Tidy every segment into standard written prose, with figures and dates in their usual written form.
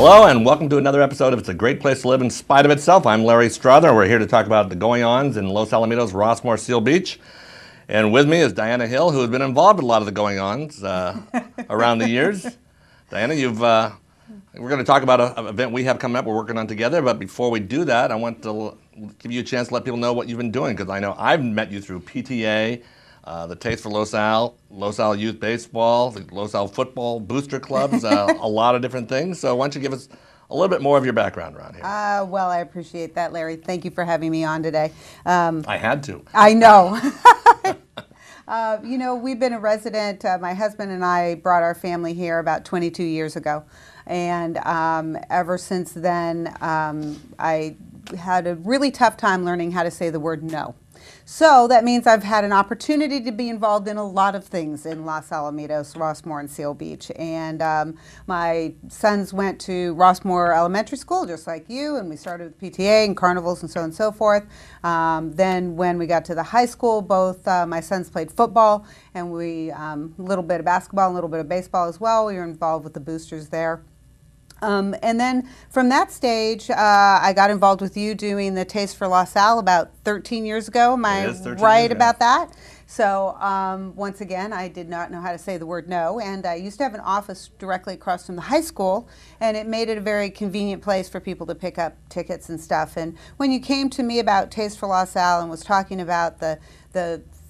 Hello and welcome to another episode of It's a Great Place to Live in Spite of Itself. I'm Larry Strother and we're here to talk about the going-ons in Los Alamitos, Rossmoor, Seal Beach. And with me is Diana Hill, who has been involved in a lot of the going-ons around the years. Diana, we're going to talk about an event we have coming up we're working on together, but before we do that, I want to give you a chance to let people know what you've been doing, because I know I've met you through PTA, the Taste for Los Al Youth Baseball, the Los Al Football Booster Clubs, a lot of different things. So why don't you give us a little bit more of your background around here? Well, I appreciate that, Larry. Thank you for having me on today. I had to. I know. We've been a resident. My husband and I brought our family here about 22 years ago. And ever since then, I had a really tough time learning how to say the word no. So that means I've had an opportunity to be involved in a lot of things in Los Alamitos, Rossmoor, and Seal Beach. And my sons went to Rossmoor Elementary School, just like you, and we started with PTA and carnivals and so on and so forth. Then when we got to the high school, both my sons played football, and we a little bit of basketball and a little bit of baseball as well. We were involved with the boosters there. And then from that stage, I got involved with you doing the Taste for Los Al about 13 years ago. Am I right about that? So once again, I did not know how to say the word no, and I used to have an office directly across from the high school, and it made it a very convenient place for people to pick up tickets and stuff. And when you came to me about Taste for Los Al and was talking about the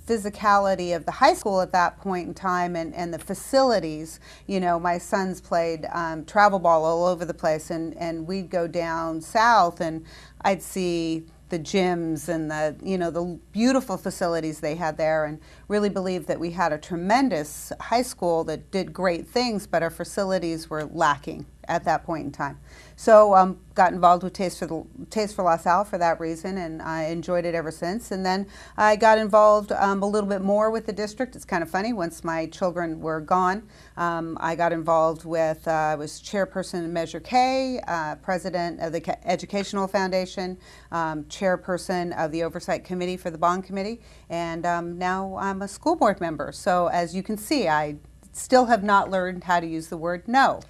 physicality of the high school at that point in time and the facilities, my sons played travel ball all over the place, and we'd go down south and I'd see the gyms and the beautiful facilities they had there, and really believed that we had a tremendous high school that did great things, but our facilities were lacking at that point in time. So got involved with Taste for Los Al for that reason, and I enjoyed it ever since. And then I got involved a little bit more with the district. It's kind of funny, once my children were gone, I got involved with, I was chairperson of Measure K, president of the Educational Foundation, chairperson of the Oversight Committee for the Bond Committee, and now I'm a school board member. So as you can see, I still have not learned how to use the word no.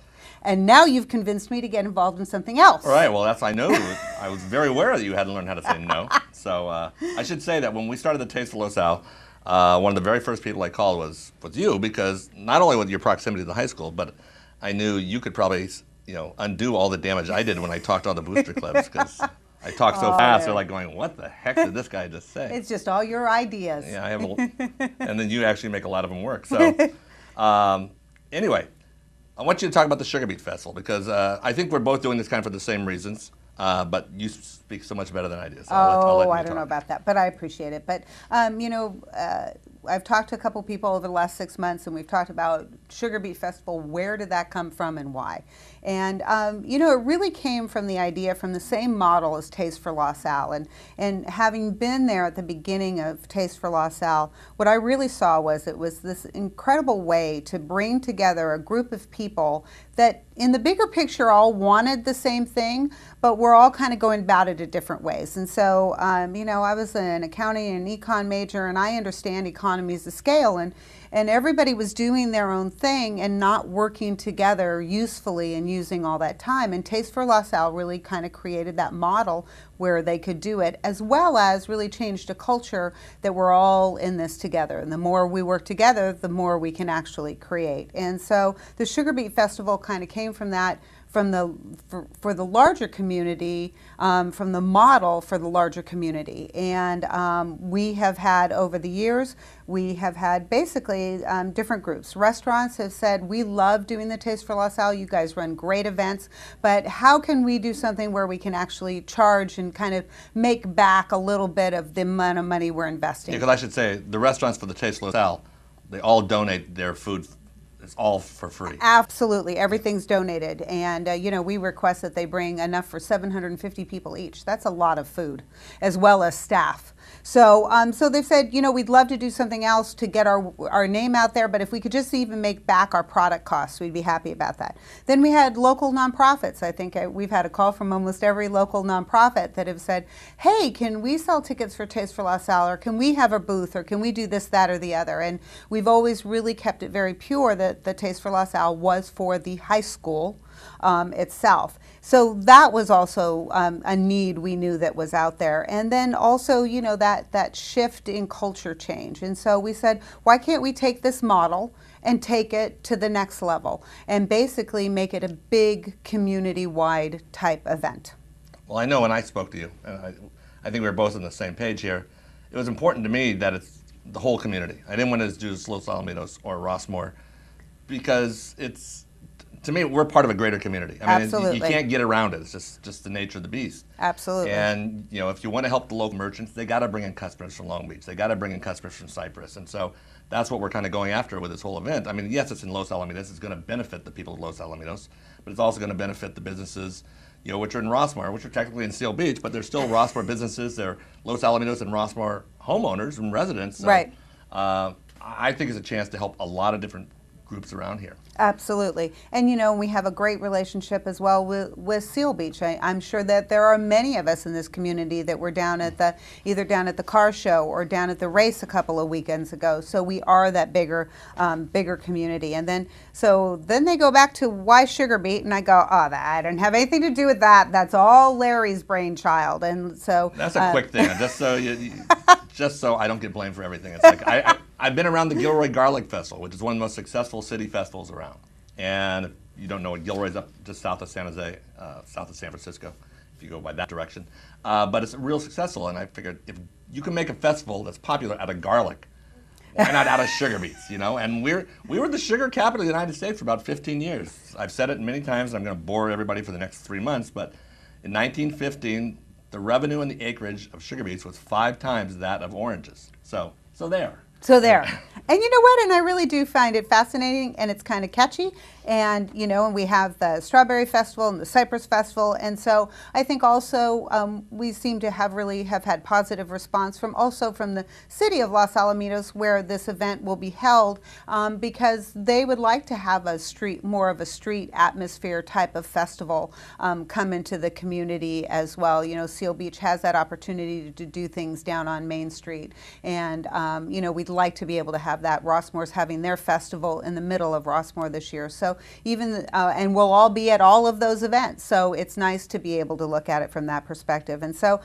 And now you've convinced me to get involved in something else. All right, well, I know. I was very aware that you hadn't learned how to say no. So I should say that when we started the Taste for Los Al, one of the very first people I called was you, because not only with your proximity to the high school, but I knew you could probably undo all the damage I did when I talked to all the booster clubs, because I talked so fast, they're like going, what the heck did this guy just say? It's just all your ideas. Yeah, I have and then you actually make a lot of them work. So anyway, I want you to talk about the Sugar Beet Festival, because I think we're both doing this kind of for the same reasons, but you speak so much better than I do. So I'll let I don't know about that, but I appreciate it. But, I've talked to a couple people over the last 6 months, and we've talked about Sugar Beet Festival. Where did that come from and why? And, it really came from the idea, from the same model as Taste for Los Al. And having been there at the beginning of Taste for Los Al, what I really saw was it was this incredible way to bring together a group of people that in the bigger picture all wanted the same thing, but we're all kind of going about it in different ways. And so, I was an accounting and econ major, and I understand economies of scale, and everybody was doing their own thing and not working together usefully and using all that time. And Taste for Los Al really kind of created that model where they could do it, as well as really changed a culture that we're all in this together. And the more we work together, the more we can actually create. And so the Sugar Beet Festival kind of came from that, for the larger community, from the model for the larger community. And we have had, over the years, we have had basically different groups. Restaurants have said, we love doing the Taste for Los Al, you guys run great events, but how can we do something where we can actually charge and kind of make back a little bit of the amount of money we're investing? Because I should say, the restaurants for the Taste for Los Al, they all donate their food. It's all for free. Absolutely. Everything's donated. And, we request that they bring enough for 750 people each. That's a lot of food, as well as staff. So they've said, we'd love to do something else to get our name out there, but if we could just even make back our product costs, we'd be happy about that. Then we had local nonprofits. I think we've had a call from almost every local nonprofit that have said, hey, can we sell tickets for Taste for Los Al, or can we have a booth, or can we do this, that, or the other? And we've always really kept it very pure that the Taste for Los Al was for the high school itself. So that was also a need we knew that was out there. And then also, you know, that shift in culture change. And so we said, why can't we take this model and take it to the next level and basically make it a big community-wide type event? Well, I know when I spoke to you, and I think we were both on the same page here, it was important to me that it's the whole community. I didn't want to do Los Alamitos or Rossmoor because it's, to me, we're part of a greater community. I mean, Absolutely. you can't get around it. It's just the nature of the beast. Absolutely. And, you know, if you want to help the local merchants, they got to bring in customers from Long Beach. They got to bring in customers from Cypress. And so that's what we're kind of going after with this whole event. I mean, yes, it's in Los Alamitos. It's going to benefit the people of Los Alamitos, but it's also going to benefit the businesses, you know, which are in Rossmoor, which are technically in Seal Beach, but they're still Rossmoor businesses. They're Los Alamitos and Rossmoor homeowners and residents. So, right. I think it's a chance to help a lot of different groups around here. Absolutely. And, you know, we have a great relationship as well with Seal Beach. I'm sure that there are many of us in this community that were down at the, either down at the car show or down at the race a couple of weekends ago. So we are that bigger community. And then, so then they go back to why Sugar Beet, and I go, oh, I don't have anything to do with that. That's all Larry's brainchild. And so. That's a quick thing, just so I don't get blamed for everything. It's like, I've been around the Gilroy Garlic Festival, which is one of the most successful city festivals around. And if you don't know it, Gilroy's up just south of San Jose, south of San Francisco, if you go by that direction. But it's real successful, and I figured if you can make a festival that's popular out of garlic, why not out of sugar beets, you know? And we were the sugar capital of the United States for about 15 years. I've said it many times, and I'm going to bore everybody for the next 3 months, but in 1915, the revenue in the acreage of sugar beets was 5 times that of oranges. So there. So there. And you know what? And I really do find it fascinating, and it's kind of catchy. And, you know, and we have the Strawberry Festival and the Cypress Festival. And so I think also we seem to have had positive response from the city of Los Alamitos, where this event will be held, because they would like to have more of a street atmosphere type of festival come into the community as well. You know, Seal Beach has that opportunity to do things down on Main Street. And, you know, we'd like to be able to have that. Rossmoor's having their festival in the middle of Rossmoor this year. So even, and we'll all be at all of those events. So it's nice to be able to look at it from that perspective. And so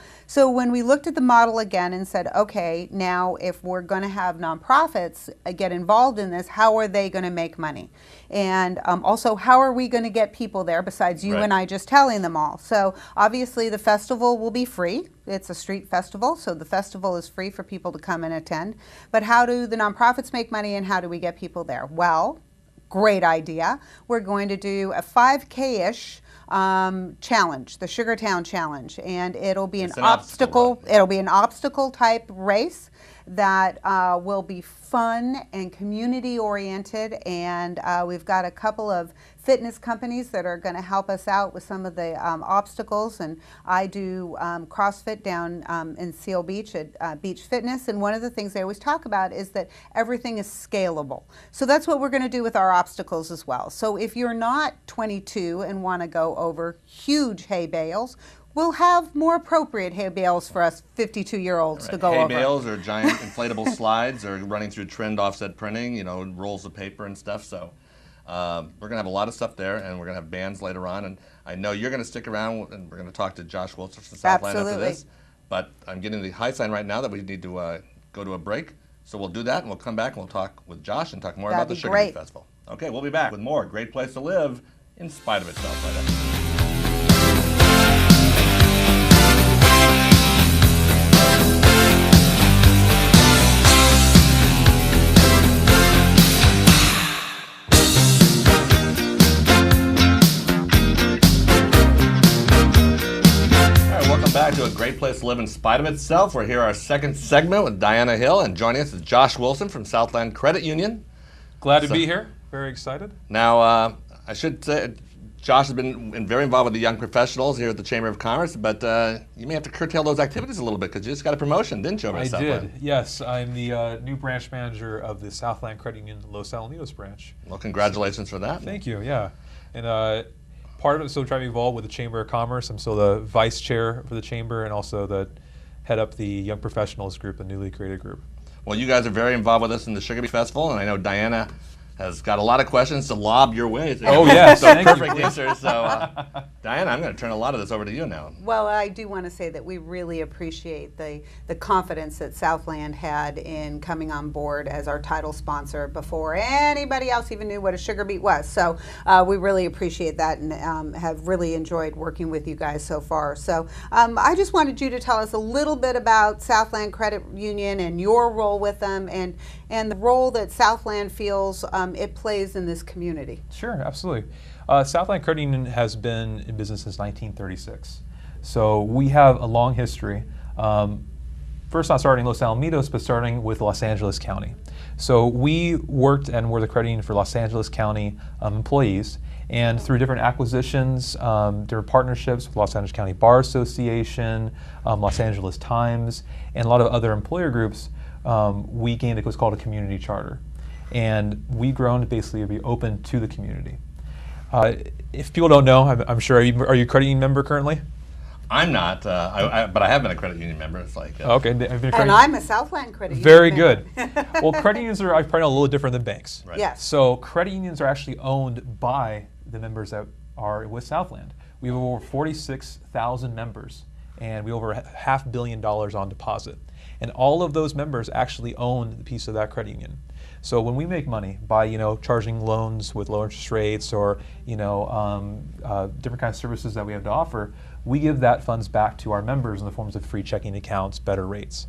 when we looked at the model again and said, okay, now if we're going to have nonprofits get involved in this, how are they going to make money? And also, how are we going to get people there besides you and I just telling them all? So obviously the festival will be free. It's a street festival, so the festival is free for people to come and attend. But how do the nonprofits make money, and how do we get people there? Well, great idea. We're going to do a 5K-ish challenge, the Sugartown Challenge, and it'll be an obstacle. It'll be an obstacle type race that will be fun and community oriented, and we've got a couple of fitness companies that are going to help us out with some of the obstacles. And I do CrossFit down in Seal Beach at Beach Fitness, and one of the things they always talk about is that everything is scalable. So that's what we're going to do with our obstacles as well. So if you're not 22 and want to go over huge hay bales, we'll have more appropriate hay bales for us 52-year-olds to go over. Hay bales or giant inflatable slides or running through trend offset printing, you know, rolls of paper and stuff. So we're going to have a lot of stuff there, and we're going to have bands later on. And I know you're going to stick around, and we're going to talk to Josh Wilson from Southland after this. But I'm getting the high sign right now that we need to go to a break. So we'll do that, and we'll come back, and we'll talk with Josh and talk more about the Sugar Beet Festival. Okay, we'll be back with more Great Place to Live in spite of itself right after. Back to a Great Place to Live in spite of itself. We're here our second segment with Diana Hill, and joining us is Josh Wilson from Southland Credit Union. Glad to be here. Very excited. Now, I should say, Josh has been very involved with the young professionals here at the Chamber of Commerce, but you may have to curtail those activities a little bit because you just got a promotion, didn't you, over at Southland? I did, yes. I'm the new branch manager of the Southland Credit Union Los Alamitos branch. Well, congratulations for that. Thank you, yeah. And part of it, so trying to be involved with the Chamber of Commerce. I'm still the vice chair for the Chamber and also the head up the Young Professionals group, the newly created group. Well, you guys are very involved with us in the Sugar Beet Festival, and I know Diana has got a lot of questions to lob your way. Oh, yes. So Thank you, perfect please. answer. So, Diana, I'm going to turn a lot of this over to you now. Well, I do want to say that we really appreciate the confidence that Southland had in coming on board as our title sponsor before anybody else even knew what a sugar beet was. So we really appreciate that and have really enjoyed working with you guys so far. So I just wanted you to tell us a little bit about Southland Credit Union and your role with them and the role that Southland feels it plays in this community. Sure, absolutely. Southland Credit Union has been in business since 1936. So we have a long history. First not starting in Los Alamitos, but starting with Los Angeles County. So we worked and were the credit union for Los Angeles County employees. And through different acquisitions, different partnerships with Los Angeles County Bar Association, Los Angeles Times, and a lot of other employer groups, we gained what's called a community charter. And we've grown to basically be open to the community. If people don't know, I'm sure, are you a credit union member currently? I'm not, but I have been a credit union member. It's like Okay. And I'm a Southland Credit Union Very member. good. Well, credit unions are probably a little different than banks. Right. Yes. So credit unions are actually owned by the members that are with Southland. We have over 46,000 members, and we have over $500 million on deposit. And all of those members actually own a piece of that credit union. So when we make money by charging loans with low interest rates or different kinds of services that we have to offer, we give that funds back to our members in the forms of free checking accounts, better rates.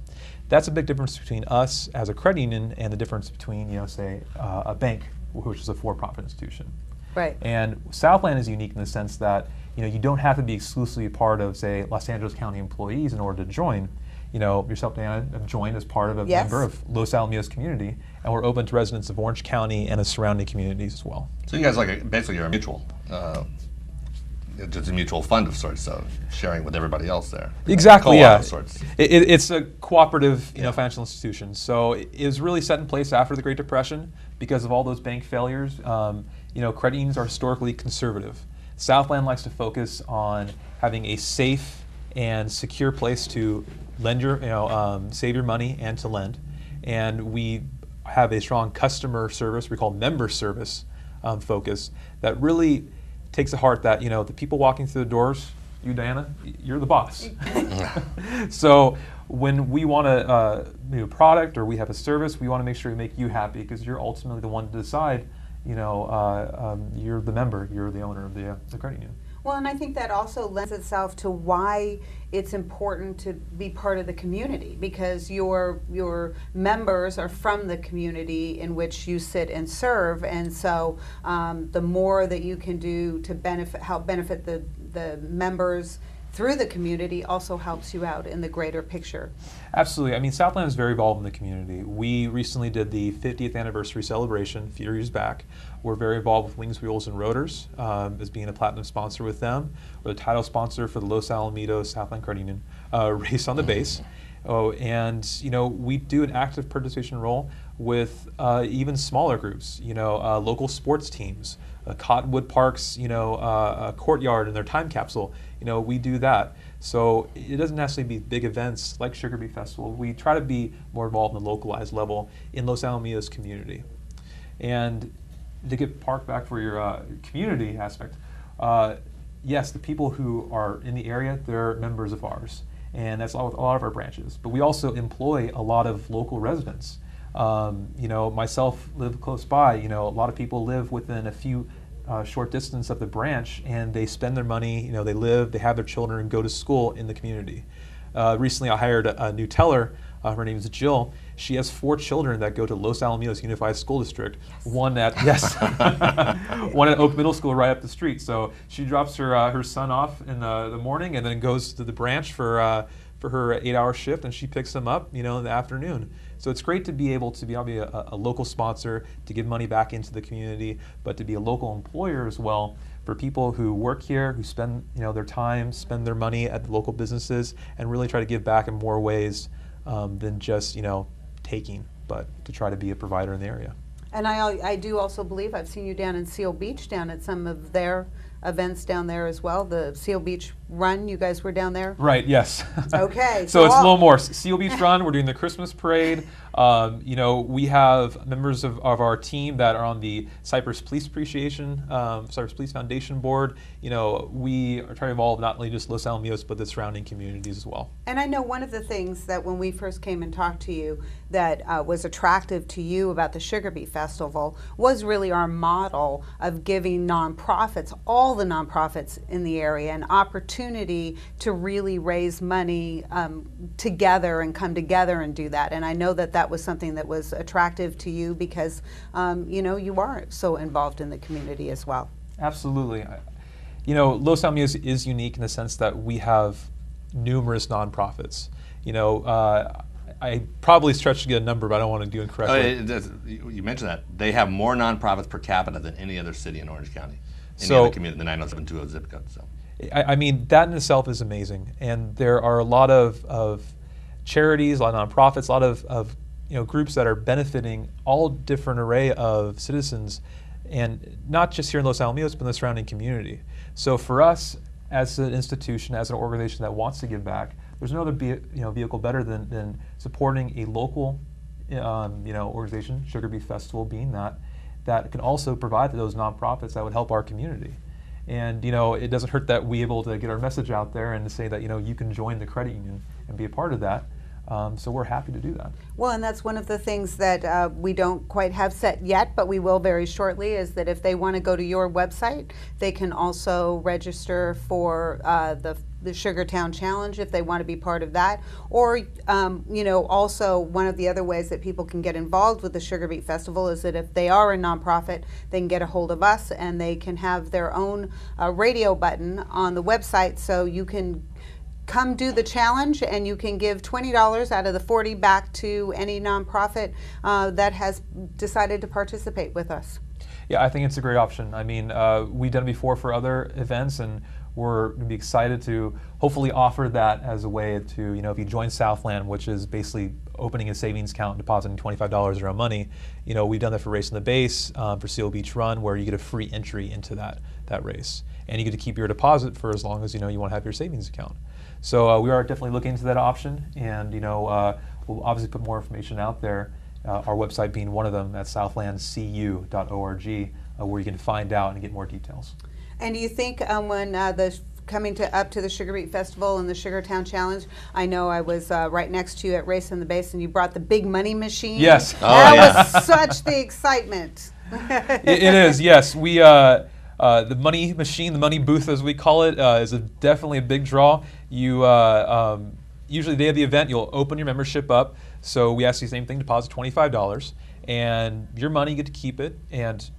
That's a big difference between us as a credit union and the difference between say a bank, which is a for-profit institution. Right. And Southland is unique in the sense that you don't have to be exclusively part of, say, Los Angeles County employees in order to join. Yourself, Diana, have joined as part of a Yes. member of Los Alamitos community, and we're open to residents of Orange County and the surrounding communities as well. So you guys basically are a mutual, just a mutual fund of sorts, so sharing with everybody else there. Exactly, Co-op yeah. of sorts. It's a cooperative financial institution. So it was really set in place after the Great Depression because of all those bank failures. Credit unions are historically conservative. Southland likes to focus on having a safe and secure place to lend save your money and to lend. And we have a strong customer service, we call member service focus, that really takes to heart that the people walking through the doors, you, Diana, you're the boss. So when we want a new product or we have a service, we want to make sure we make you happy because you're ultimately the one to decide. You're the member, you're the owner of the credit union. Well, and I think that also lends itself to why it's important to be part of the community because your members are from the community in which you sit and serve, and so the more that you can do to help benefit the members through the community also helps you out in the greater picture. Absolutely. I mean, Southland is very involved in the community. We recently did the 50th anniversary celebration a few years back. We're very involved with Wings, Wheels, and Rotors as being a platinum sponsor with them. We're the title sponsor for the Los Alamitos Southland Credit Union race on the base. We do an active participation role with even smaller groups, local sports teams, Cottonwood Park's, courtyard and their time capsule. We do that. So it doesn't necessarily be big events like Sugar Beet Festival. We try to be more involved in the localized level in Los Alamitos community. And to get Park back for your community aspect, yes, the people who are in the area, they're members of ours. And that's all with a lot of our branches. But we also employ a lot of local residents. Myself live close by. A lot of people live within a few short distance of the branch, and they spend their money. They have their children and go to school in the community. Recently, I hired a new teller. Her name is Jill. She has 4 children that go to Los Alamitos Unified School District. Yes. One at one at Oak Middle School right up the street. So she drops her son off in the morning and then goes to the branch for her 8-hour shift, and she picks them up in the afternoon. So it's great to be able to be a local sponsor, to give money back into the community, but to be a local employer as well for people who work here, who spend their time, spend their money at the local businesses, and really try to give back in more ways than just taking, but to try to be a provider in the area. And I do also believe I've seen you down in Seal Beach, down at some of their events down there as well, the Seal Beach Run, you guys were down there? Right, yes. Okay. So it's a little more. Seal Beach Run, we're doing the Christmas parade. We have members of our team that are on the Cypress Police Cypress Police Foundation board. We are trying to involve not only just Los Alamitos, but the surrounding communities as well. And I know one of the things that when we first came and talked to you that was attractive to you about the Sugar Beet Festival was really our model of giving nonprofits, all the nonprofits in the area, an opportunity to really raise money together and come together and do that. And I know that that was something that was attractive to you because you are so involved in the community as well. Absolutely. Los Alamitos is unique in the sense that we have numerous nonprofits. I probably stretched to get a number, but I don't want to do it incorrectly. You mentioned that. They have more nonprofits per capita than any other city in Orange County. Any So- other community, the 90720 zip code. So. I mean, that in itself is amazing. And there are a lot of charities, a lot of nonprofits, a lot of groups that are benefiting all different array of citizens, and not just here in Los Alamitos, but in the surrounding community. So for us, as an institution, as an organization that wants to give back, there's no other vehicle better than supporting a local organization, Sugar Beet Festival being that can also provide to those nonprofits that would help our community. And it doesn't hurt that we able to get our message out there and to say that you can join the credit union and be a part of that. So we're happy to do that. Well, and that's one of the things that we don't quite have set yet, but we will very shortly, is that if they want to go to your website, they can also register for the Sugartown Challenge if they want to be part of that. Or, also one of the other ways that people can get involved with the Sugar Beet Festival is that if they are a nonprofit, they can get a hold of us and they can have their own radio button on the website, so you can come do the challenge and you can give $20 out of the $40 back to any nonprofit that has decided to participate with us. Yeah, I think it's a great option. I mean, we've done it before for other events, and we're going to be excited to hopefully offer that as a way to, if you join Southland, which is basically opening a savings account and depositing $25 of your own money, we've done that for Race in the Base, for Seal Beach Run, where you get a free entry into that race. And you get to keep your deposit for as long as you want to have your savings account. So we are definitely looking into that option, and we'll obviously put more information out there. Our website being one of them at southlandcu.org, where you can find out and get more details. And do you think when coming up to the Sugar Beet Festival and the Sugartown Challenge, I know I was right next to you at Race in the Base, and you brought the big money machine. Yes. That was such the excitement. It is, yes. We the money machine, the money booth as we call it, is definitely a big draw. You usually the day of the event, you'll open your membership up. So we ask you the same thing: deposit $25, and your money, you get to keep it, and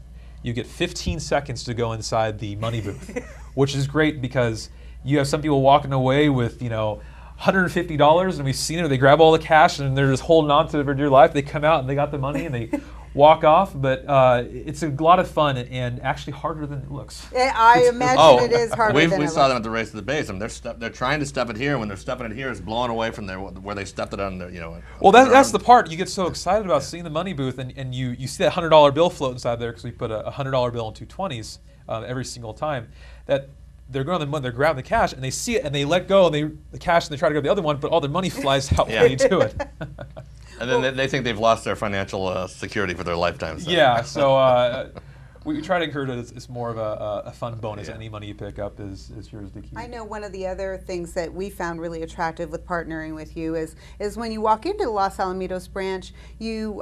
you get 15 seconds to go inside the money booth, which is great because you have some people walking away with $150, and we've seen it. They grab all the cash and they're just holding on to it for dear life. They come out and they got the money and they walk off, but it's a lot of fun and actually harder than it looks. I imagine it is harder than it we looks. saw them at the Race to the Base. I mean, they're trying to stuff it here, and when they're stuffing it here, it's blowing away from where they stuffed it on their, Well, that's the part. You get so excited about seeing the money booth, and you see that $100 bill float inside there because we put a $100 bill and two 20s every single time. That they're going on they're grabbing the cash, and they see it, and they let go, and the cash, and they try to grab the other one, but all their money flies out when you do it. And then they think they've lost their financial security for their lifetime. So. Yeah, so we try to encourage it. It's more of a fun bonus. Any money you pick up is yours to keep. I know one of the other things that we found really attractive with partnering with you is when you walk into the Los Alamitos branch, you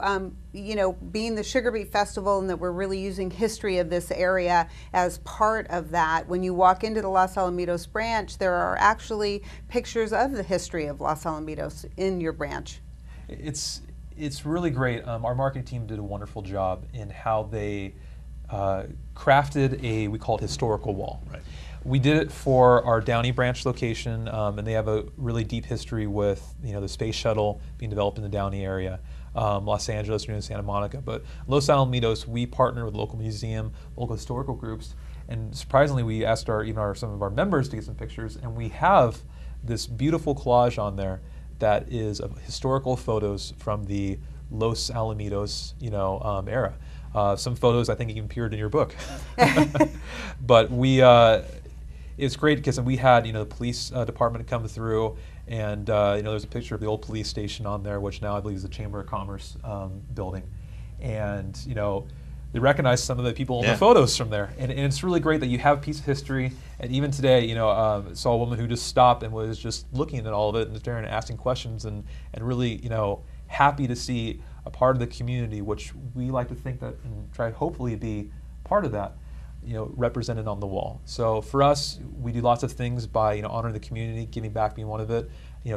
being the Sugar Beet Festival, and that we're really using history of this area as part of that. When you walk into the Los Alamitos branch, there are actually pictures of the history of Los Alamitos in your branch. It's really great. Our marketing team did a wonderful job in how they crafted we call it historical wall. Right. We did it for our Downey branch location, and they have a really deep history with the space shuttle being developed in the Downey area, Los Angeles, and Santa Monica. But Los Alamitos, we partner with local museum, local historical groups, and surprisingly, we asked some of our members to get some pictures, and we have this beautiful collage on there that is of historical photos from the Los Alamitos, era. Some photos I think even appeared in your book. But it's great because we had the police department come through, and there's a picture of the old police station on there, which now I believe is the Chamber of Commerce building, and they recognize some of the people in the photos from there, and it's really great that you have a piece of history. And even today, saw a woman who just stopped and was just looking at all of it and staring and asking questions, and really happy to see a part of the community, which we like to think that and try hopefully be part of that, represented on the wall. So for us, we do lots of things by honoring the community, giving back being one of it,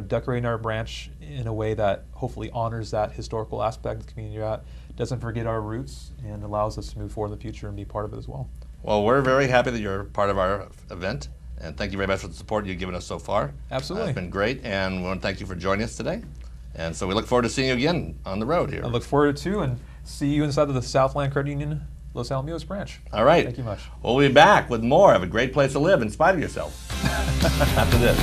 decorating our branch in a way that hopefully honors that historical aspect of the community you're at, doesn't forget our roots, and allows us to move forward in the future and be part of it as well. Well, we're very happy that you're part of our event, and thank you very much for the support you've given us so far. Absolutely. It's been great, and we want to thank you for joining us today. And so we look forward to seeing you again on the road here. I look forward to, and see you inside of the Southland Credit Union Los Alamitos branch. All right. Thank you much. We'll be back with more of A Great Place to Live in Spite of Yourself after this.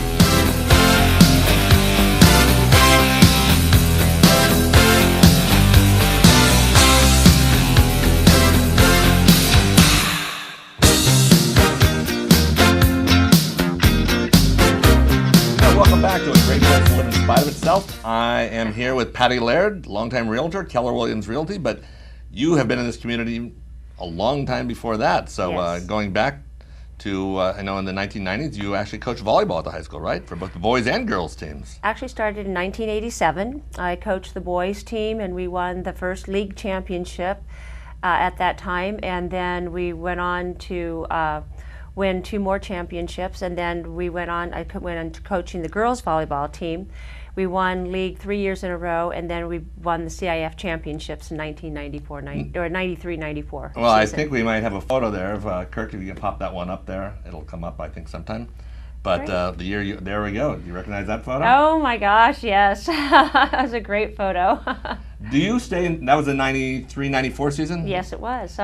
Welcome back to A Great Place to Live in Spite of Itself. I am here with Patti Laird, longtime realtor, Keller-Williams Realty, but you have been in this community a long time before that. So Yes. Going back to, I know in the 1990s, you actually coached volleyball at the high school, right? For both the boys and girls teams. Actually started in 1987. I coached the boys team, and we won the first league championship at that time, and then we went on to win 2 more championships, and then I went on to coaching the girls volleyball team. We won league 3 years in a row, and then we won the CIF championships in 93-94. Well, I think we might have a photo there of Kirk. If you can pop that one up there, it'll come up, I think, sometime. But the year, there we go. Do you recognize that photo? Oh my gosh, yes. That was a great photo. Do you stay in, that was the 93-94 season? Yes, it was.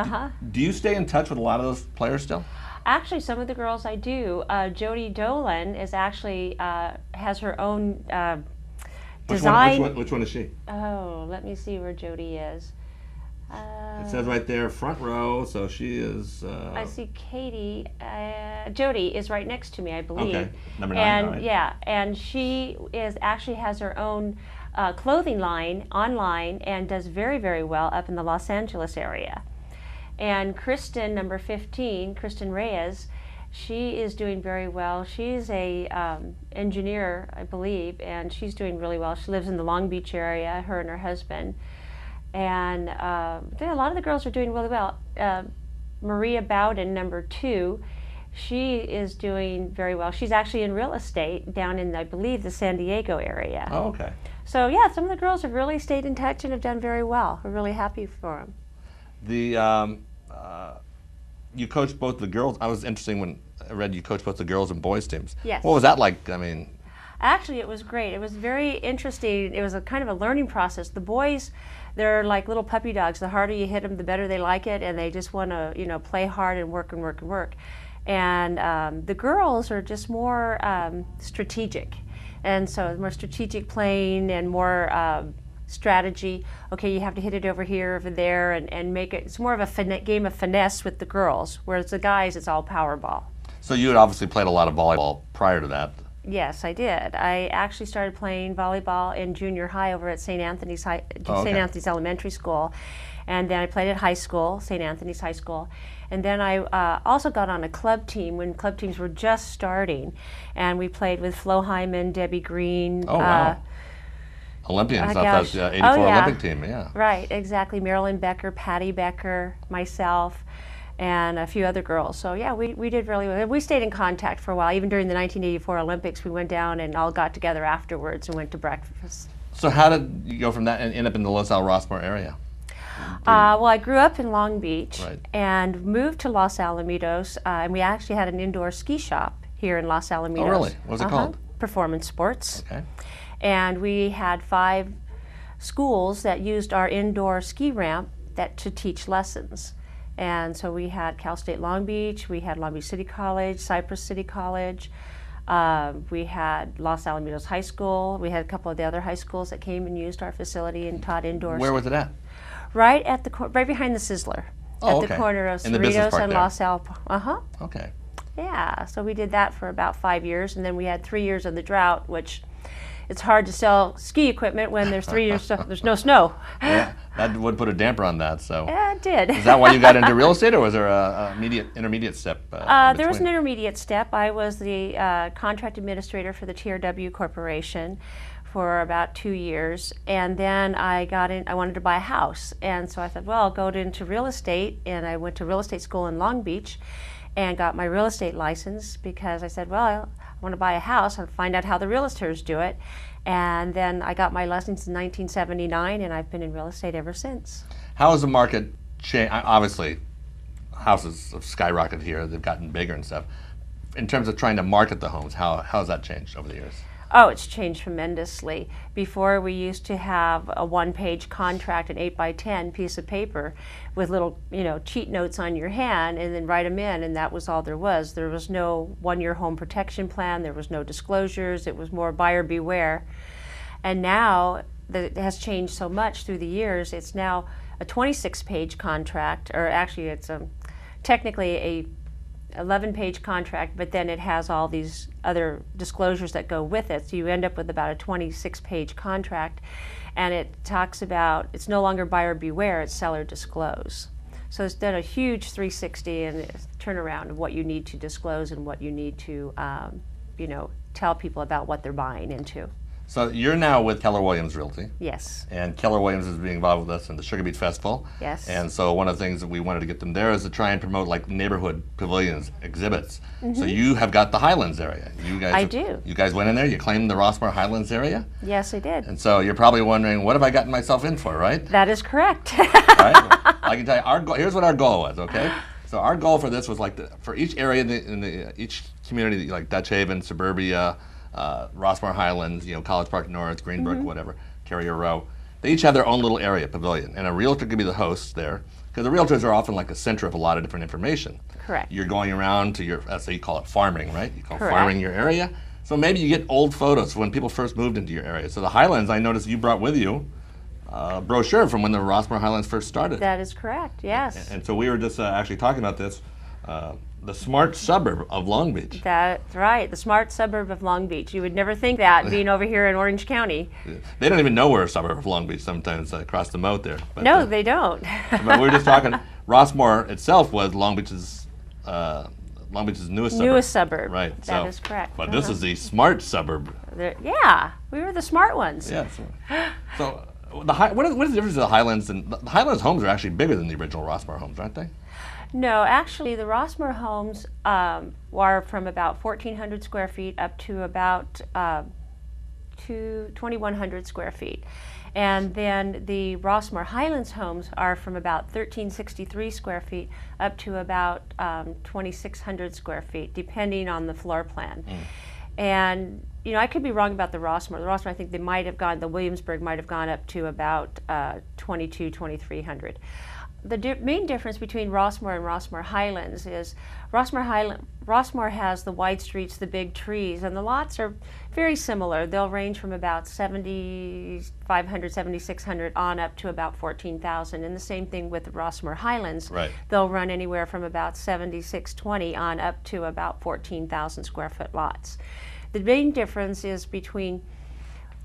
Do you stay in touch with a lot of those players still? Actually, some of the girls I do. Jody Dolan is actually has her own design. Which one is she? Oh, let me see where Jody is. It says right there, front row, so she is... I see Katie. Jody is right next to me, I believe. Okay, number 9, and all right. yeah, and she actually has her own clothing line online and does very, very well up in the Los Angeles area. And Kristen, number 15, Kristen Reyes, she is doing very well. She's a engineer, I believe, and she's doing really well. She lives in the Long Beach area, her and her husband. And a lot of the girls are doing really well. Maria Bowden, number 2, she is doing very well. She's actually in real estate down in, I believe, the San Diego area. Oh, okay. So yeah, some of the girls have really stayed in touch and have done very well. We're really happy for them. You coached both the girls. I was interested when I read you coached both the girls and boys teams. Yes. What was that like? I mean, actually, it was great. It was very interesting. It was a kind of a learning process. The boys, they're like little puppy dogs. The harder you hit them, the better they like it, and they just want to, play hard and work and work and work. And the girls are just more strategic, and so more strategic playing and more strategy. Okay, you have to hit it over here, over there, and make it. It's more of a game of finesse with the girls, whereas the guys, it's all power ball. so you had obviously played a lot of volleyball prior to that. Yes, I did. I actually started playing volleyball in junior high over at St. Anthony's okay. St. Anthony's Elementary School, and then I played at high school, St. Anthony's High School, and then I also got on a club team when club teams were just starting, and we played with Flo Hyman, Debbie Green. Oh, wow. Olympians, gosh. that 84 Oh, yeah. Olympic team, yeah. Right, exactly. Marilyn Becker, Patty Becker, myself, and a few other girls. So yeah, we did really well. We stayed in contact for a while. Even during the 1984 Olympics, we went down and all got together afterwards and went to breakfast. So how did you go from that and end up in the Los Al Rossmoor area? Well, I grew up in Long Beach Right. and moved to Los Alamitos, and we actually had an indoor ski shop here in Los Alamitos. Oh, really? What was it called? Performance Sports. Okay. And we had 5 schools that used our indoor ski ramp to teach lessons. And so we had Cal State Long Beach, we had Long Beach City College, Cypress City College, we had Los Alamitos High School, we had a couple of the other high schools that came and used our facility and taught indoor. Where was it at? Right at right behind the Sizzler. Oh, at okay. the corner of In the business Cerritos park and there. Los Al. Okay. Yeah, so we did that for about 5 years, and then we had 3 years of the drought, which it's hard to sell ski equipment when there's 3 years, there's no snow. Yeah, that would put a damper on that. So Yeah, it did. is that why you got into real estate, or was there a intermediate step? There was an intermediate step. I was the contract administrator for the TRW Corporation for about 2 years, and then I wanted to buy a house, and so I thought, well, I'll go into real estate, and I went to real estate school in Long Beach and got my real estate license because I said, well, I want to buy a house and find out how the realtors do it. And then I got my license in 1979, and I've been in real estate ever since. How has the market changed? Obviously, houses have skyrocketed here. They've gotten bigger and stuff. In terms of trying to market the homes, how has that changed over the years? Oh, it's changed tremendously. Before, we used to have a one-page contract, an 8x10 piece of paper with little, cheat notes on your hand, and then write them in, and that was all there was. There was no one-year home protection plan. There was no disclosures. It was more buyer beware. And now it has changed so much through the years. It's now a 26-page contract, or actually it's technically a 11-page contract, but then it has all these other disclosures that go with it. So you end up with about a 26-page contract, and it talks about it's no longer buyer beware, it's seller disclose. So it's done a huge 360 and turnaround of what you need to disclose and what you need to, tell people about what they're buying into. So you're now with Keller-Williams Realty. Yes. And Keller-Williams is being involved with us in the Sugar Beach Festival. Yes. And so one of the things that we wanted to get them there is to try and promote like neighborhood pavilions, exhibits. So you have got the Highlands area. You guys I do. You guys went in there, you claimed the Rossmoor Highlands area. Yes, I did. And so you're probably wondering, what have I gotten myself in for, right? That is correct. Right? I can tell you, here's what our goal was, okay? So our goal for this was for each area in each community, like Dutch Haven, Suburbia, Rossmoor Highlands, College Park North, Greenbrook, whatever, Carrier Row. They each have their own little area, pavilion, and a realtor could be the host there, because the realtors are often like the center of a lot of different information. Correct. You're going around to that's how you call it, farming, right? You call Correct. farming your area. So maybe you get old photos when people first moved into your area. So the Highlands, I noticed you brought with you a brochure from when the Rossmoor Highlands first started. That is correct, yes. And so we were just actually talking about this, the smart suburb of Long Beach. That's right, the smart suburb of Long Beach. You would never think that being over here in Orange County. They don't even know we're a suburb of Long Beach sometimes across the moat there. But, No, they don't. but we were just talking, Rossmoor itself was Long Beach's newest suburb. Newest suburb. Right. That is correct. But this is the smart suburb. Yeah, we were the smart ones. Yeah. So what is the difference of the Highlands? And the Highlands homes are actually bigger than the original Rossmoor homes, aren't they? No, actually, the Rossmoor homes are from about 1,400 square feet up to about 2,100 square feet. And then the Rossmoor Highlands homes are from about 1,363 square feet up to about 2,600 square feet, depending on the floor plan. And I could be wrong about the Rossmoor. The Rossmoor, I think the Williamsburg might have gone up to about 2,300. The main difference between Rossmoor and Rossmoor Highlands is Rossmoor has the wide streets, the big trees, and the lots are very similar. They'll range from about 7,500, 7,600 on up to about 14,000. And the same thing with the Rossmoor Highlands. Right. They'll run anywhere from about 7,620 on up to about 14,000 square foot lots. The main difference is between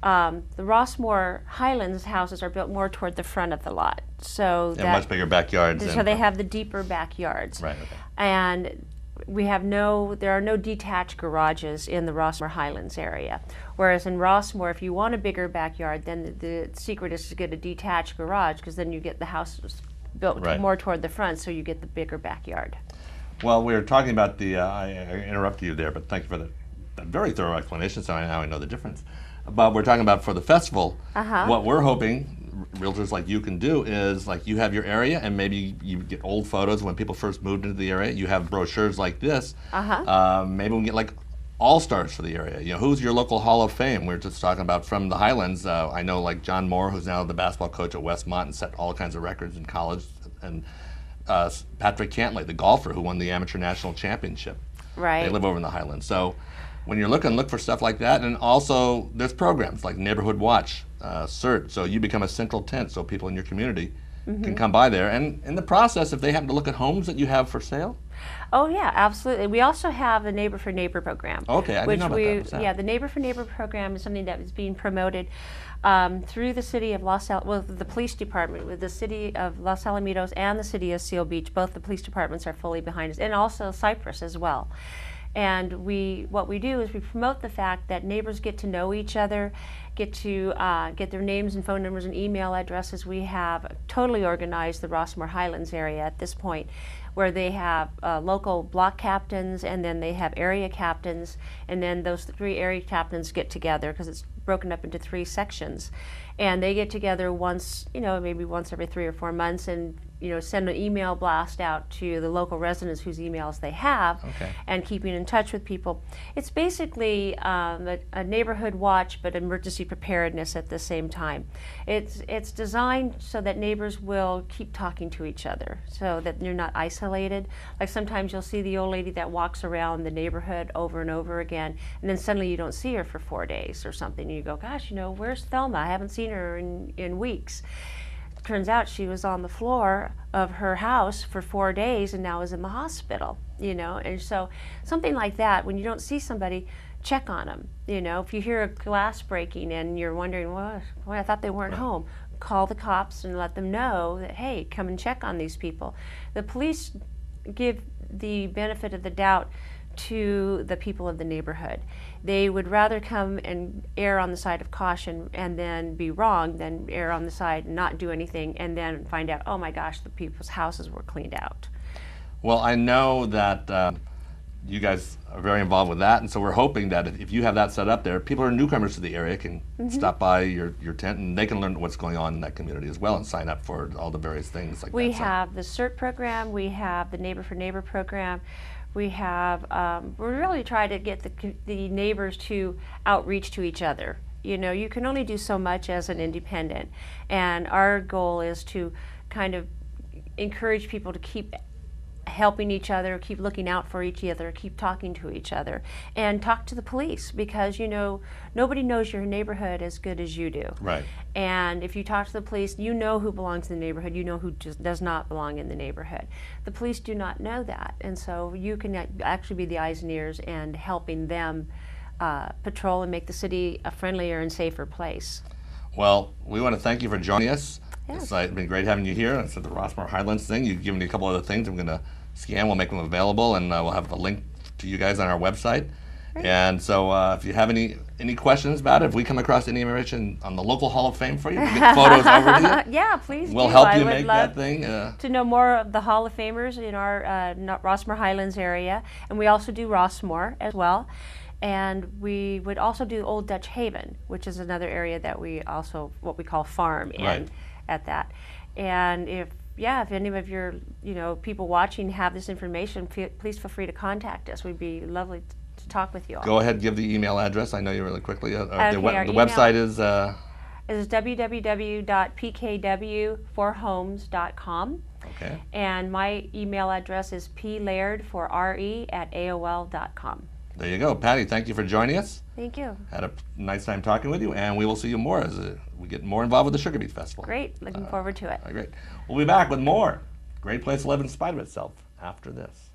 the Rossmoor Highlands houses are built more toward the front of the lot, so Yeah, much bigger backyards. so they have the deeper backyards. Right. Okay. And there are no detached garages in the Rossmoor Highlands area. Whereas in Rossmoor, if you want a bigger backyard, then the secret is to get a detached garage, because then you get the houses built Right. more toward the front, so you get the bigger backyard. Well, we were talking about I interrupted you there, but thank you for that very thorough explanation. So now I know the difference. But we're talking about for the festival, what we're hoping realtors like you can do is, like, you have your area, and maybe you get old photos when people first moved into the area. You have brochures like this. Maybe we can get like all-stars for the area. Who's your local Hall of Fame? We're just talking about from the Highlands. I know like John Moore, who's now the basketball coach at Westmont and set all kinds of records in college, and Patrick Cantley, the golfer who won the Amateur National Championship. Right. They live over in the Highlands. So when you're looking, look for stuff like that. And also there's programs like Neighborhood Watch, CERT, so you become a central tent so people in your community can come by there. And in the process, if they happen to look at homes that you have for sale, Oh yeah, absolutely. We also have the Neighbor for Neighbor program. Okay, I didn't know about that. What's that? Yeah, the Neighbor for Neighbor program is something that is being promoted through the city of the police department, with the city of Los Alamitos and the city of Seal Beach. Both the police departments are fully behind us, and also Cypress as well. And what we do is we promote the fact that neighbors get to know each other, get to get their names and phone numbers and email addresses. We have totally organized the Rossmoor Highlands area at this point, where they have local block captains, and then they have area captains, and then those 3 area captains get together, because it's broken up into 3 sections, and they get together once, maybe once every 3 or 4 months, and send an email blast out to the local residents whose emails they have, and keeping in touch with people. It's basically a neighborhood watch, but emergency preparedness at the same time. It's designed so that neighbors will keep talking to each other, so that you're not isolated. Like sometimes you'll see the old lady that walks around the neighborhood over and over again, and then suddenly you don't see her for 4 days or something, and you go, gosh, where's Thelma? I haven't seen her in weeks. Turns out she was on the floor of her house for 4 days and now is in the hospital, and so something like that, when you don't see somebody, check on them. If you hear a glass breaking and you're wondering, well, I thought they weren't home, call the cops and let them know that, hey, come and check on these people. The police give the benefit of the doubt to the people of the neighborhood. They would rather come and err on the side of caution and then be wrong than err on the side and not do anything and then find out, oh my gosh, the people's houses were cleaned out. Well, I know that you guys are very involved with that, and so we're hoping that if you have that set up there, people who are newcomers to the area can stop by your tent, and they can learn what's going on in that community as well and sign up for all the various things like that. We have the CERT program, we have the Neighbor for Neighbor program. We have, we really try to get the neighbors to outreach to each other. You can only do so much as an independent, and our goal is to kind of encourage people to keep helping each other, keep looking out for each other, keep talking to each other, and talk to the police, because nobody knows your neighborhood as good as you do. Right. And if you talk to the police, you know who belongs in the neighborhood, you know who just does not belong in the neighborhood. The police do not know that, and so you can actually be the eyes and ears and helping them patrol and make the city a friendlier and safer place. Well, we want to thank you for joining us. Yes. It's been great having you here. It's the Rossmoor Highlands thing. You've given me a couple other things. I'm going to scan. We'll make them available, and we'll have a link to you guys on our website. Great. And so if you have any questions about it, if we come across any information on the local Hall of Fame for you, we'll get photos over to you. Yeah, please We'll do. help you make that thing. To know more of the Hall of Famers in our Rossmoor Highlands area. And we also do Rossmoor as well. And we would also do Old Dutch Haven, which is another area that we also, what we call farm in. Right. At that. And if any of your people watching have this information, please feel free to contact us. We'd be lovely to talk with you all. Go ahead, give the email address. I know you really quickly. The website is www.pkw4homes.com. Okay. And my email address is plaird4re@aol.com. There you go. Patti, thank you for joining us. Thank you. Had a nice time talking with you, and we will see you more as we get more involved with the Sugar Beet Festival. Great. Looking forward to it. Great. We'll be back with more Great Place to Live in Spite of Itself after this.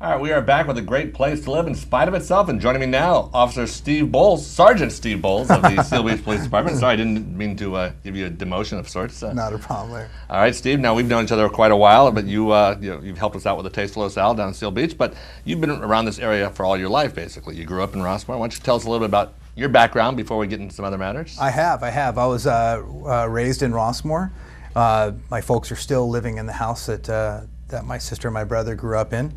All right, we are back with a great place to live in spite of itself, and joining me now, Officer Steve Bowles, Sergeant Steve Bowles of the Seal Beach Police Department. Sorry, I didn't mean to give you a demotion of sorts. Not a problem there. All right, Steve. Now we've known each other quite a while, but you've helped us out with the Taste of Los Al down in Seal Beach. But you've been around this area for all your life, basically. You grew up in Rossmoor. Why don't you tell us a little bit about your background before we get into some other matters? I have. I was raised in Rossmoor. My folks are still living in the house that my sister and my brother grew up in.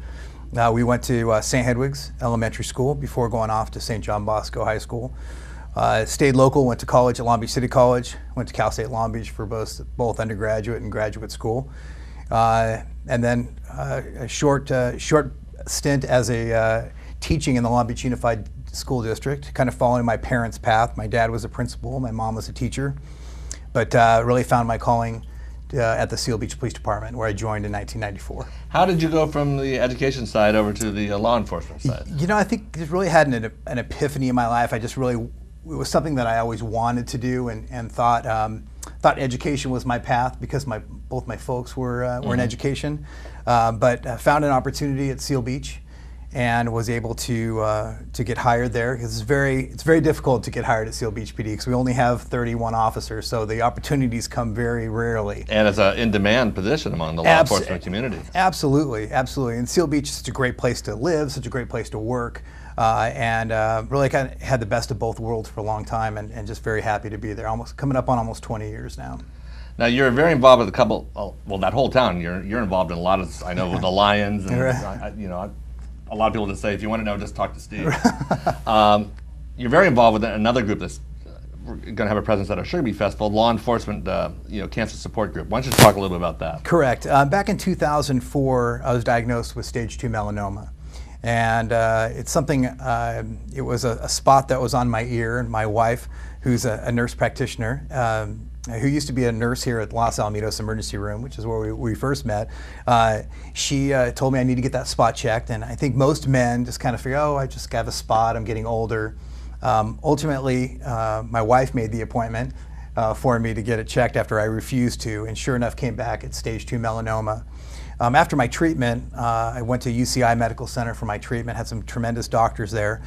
We went to St. Hedwig's Elementary School before going off to St. John Bosco High School. Stayed local, went to college at Long Beach City College, went to Cal State Long Beach for both undergraduate and graduate school. And then a short stint as a teaching in the Long Beach Unified school district, kind of following my parents' path. My dad was a principal, my mom was a teacher, but really found my calling at the Seal Beach Police Department, where I joined in 1994. How did you go from the education side over to the law enforcement side? You know, I think just really had an epiphany in my life. I just really, it was something that I always wanted to do, and thought education was my path because both my folks were in education, but found an opportunity at Seal Beach, and was able to get hired there. It's very difficult to get hired at Seal Beach PD because we only have 31 officers, so the opportunities come very rarely. And it's an in-demand position among the law enforcement community. Absolutely, absolutely. And Seal Beach is such a great place to live, such a great place to work, and really kind of had the best of both worlds for a long time, and just very happy to be there. Coming up on almost 20 years now. Now you're very involved with a couple. Well, that whole town. You're involved in a lot of. I know with the Lions, and you know. A lot of people just say, if you want to know, just talk to Steve. You're very involved with another group that's going to have a presence at our Sugar Beet Festival, Law Enforcement Cancer Support Group. Why don't you talk a little bit about that? Correct. Back in 2004, I was diagnosed with stage 2 melanoma. And it's something, it was a spot that was on my ear, and my wife, who's a nurse practitioner, who used to be a nurse here at Los Alamitos Emergency Room, which is where we first met, she told me I need to get that spot checked. And I think most men just kind of figure, oh, I just have a spot, I'm getting older. Ultimately, my wife made the appointment for me to get it checked after I refused to, and sure enough came back at stage 2 melanoma. After my treatment, I went to UCI Medical Center for my treatment, had some tremendous doctors there.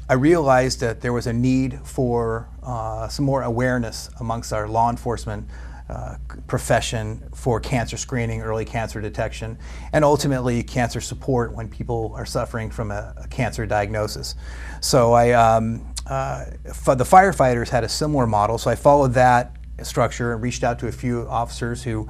I realized that there was a need for some more awareness amongst our law enforcement profession for cancer screening, early cancer detection, and ultimately cancer support when people are suffering from a cancer diagnosis. So the firefighters had a similar model, so I followed that structure and reached out to a few officers who